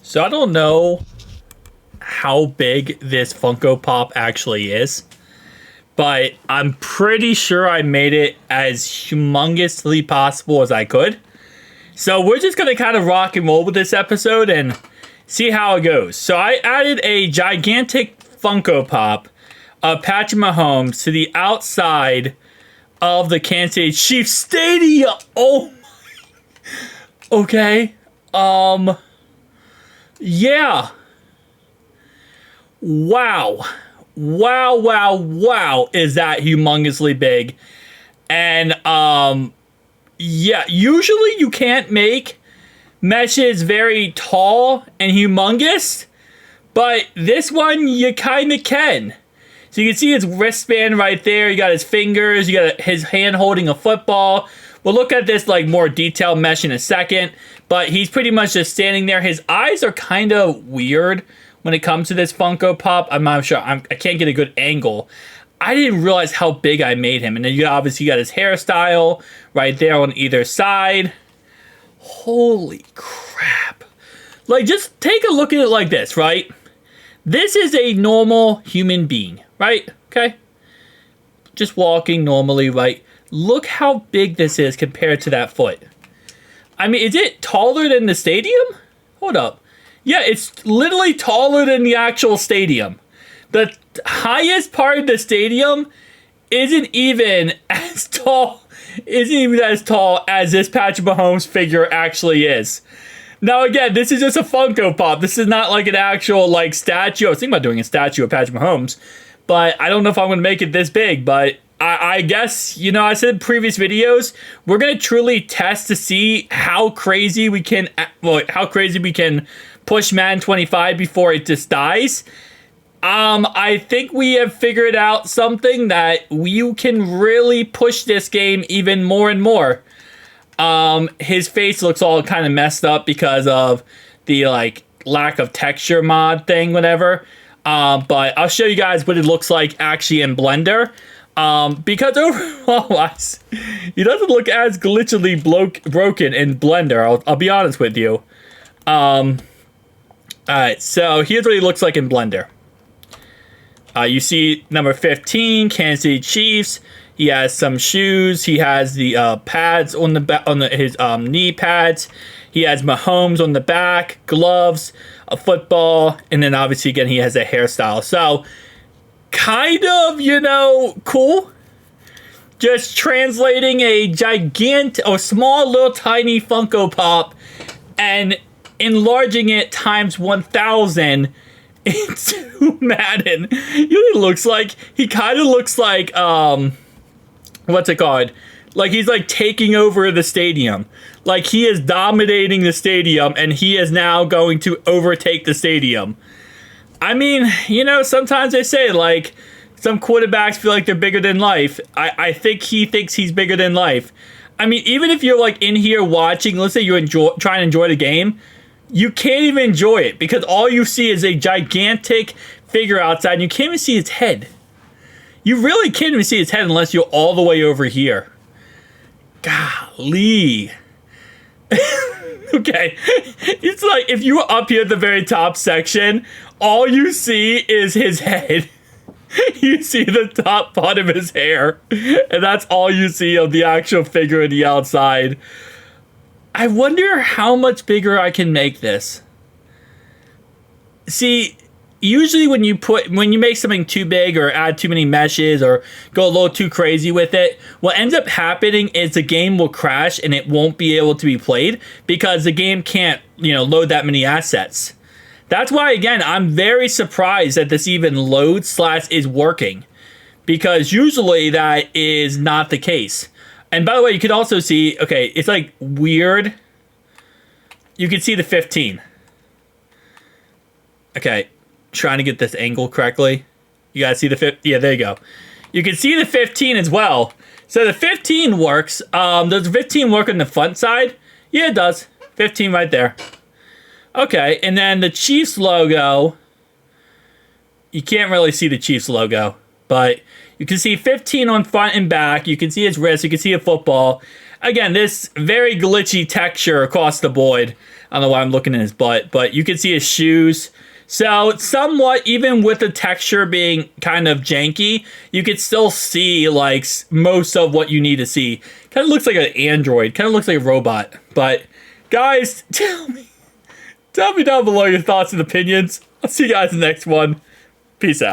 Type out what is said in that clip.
So I don't know how big this Funko Pop actually is, but I'm pretty sure I made it as humongously possible as I could. So we're just going to kind of rock and roll with this episode and see how it goes. So I added a gigantic Funko Pop of Patrick Mahomes to the outside of the Kansas City Chiefs Stadium. Oh my. Okay. Yeah. Wow. Wow. Is that humongously big? And, yeah, usually you can't make meshes very tall and humongous, but this one you kind of can. So you can see his wristband right there. You got his fingers. You got his hand holding a football. We'll look at this like more detailed mesh in a second, but he's pretty much just standing there. His eyes are kind of weird when it comes to this Funko Pop. I'm not sure. I can't get a good angle. I didn't realize how big I made him. And then you obviously got his hairstyle right there on either side. Holy crap. Like, just take a look at it like this, right? This is a normal human being, right? Okay? Just walking normally, right? Look how big this is compared to that foot. I mean, is it taller than the stadium? Hold up. Yeah, it's literally taller than the actual stadium. The highest part of the stadium isn't even as tall as this Patrick Mahomes figure actually is. Now again, this is just a Funko Pop. This is not like an actual like statue. I was thinking about doing a statue of Patrick Mahomes, but I don't know if I'm going to make it this big. But I guess, you know, I said in previous videos, we're going to truly test to see how crazy we can push Madden 25 before it just dies. I think we have figured out something that you can really push this game even more and more. His face looks all kind of messed up because of the like lack of texture mod thing, whatever. But I'll show you guys what it looks like actually in Blender. Because overall, he doesn't look as glitchily broken in Blender. I'll be honest with you. Alright, so here's what he looks like in Blender. You see number 15, Kansas City Chiefs. He has some shoes. He has the pads on his knee pads. He has Mahomes on the back, gloves, a football, and then obviously again he has a hairstyle. So kind of, you know, cool. Just translating a small little tiny Funko Pop and enlarging it times 1,000 into Madden. He kind of looks like what's it called? Like he's like taking over the stadium. Like he is dominating the stadium and he is now going to overtake the stadium. I mean, you know, sometimes they say like some quarterbacks feel like they're bigger than life. I think he thinks he's bigger than life. I mean, even if you're like in here watching, let's say you're trying to enjoy the game, you can't even enjoy it because all you see is a gigantic figure outside and you can't even see its head. You really can't even see its head unless you're all the way over here. Golly. Okay. It's like if you were up here at the very top section, all you see is his head. You see the top part of his hair. And that's all you see of the actual figure on the outside. I wonder how much bigger I can make this. See, usually when you make something too big or add too many meshes or go a little too crazy with it, what ends up happening is the game will crash and it won't be able to be played because the game can't, you know, load that many assets. That's why, again, I'm very surprised that this even loads / is working because usually that is not the case. And by the way, you can also see, okay, it's like weird. You can see the 15. Okay, trying to get this angle correctly. You guys see the 15? Yeah, there you go. You can see the 15 as well. So the 15 works. Does the 15 work on the front side? Yeah, it does. 15 right there. Okay, and then the Chiefs logo. You can't really see the Chiefs logo, but you can see 15 on front and back. You can see his wrist. You can see a football. Again, this very glitchy texture across the board. I don't know why I'm looking at his butt, but you can see his shoes. So somewhat, even with the texture being kind of janky, you could still see like most of what you need to see. Kind of looks like an android, kind of looks like a robot. But guys, tell me down below your thoughts and opinions. I'll see you guys in the next one. Peace out.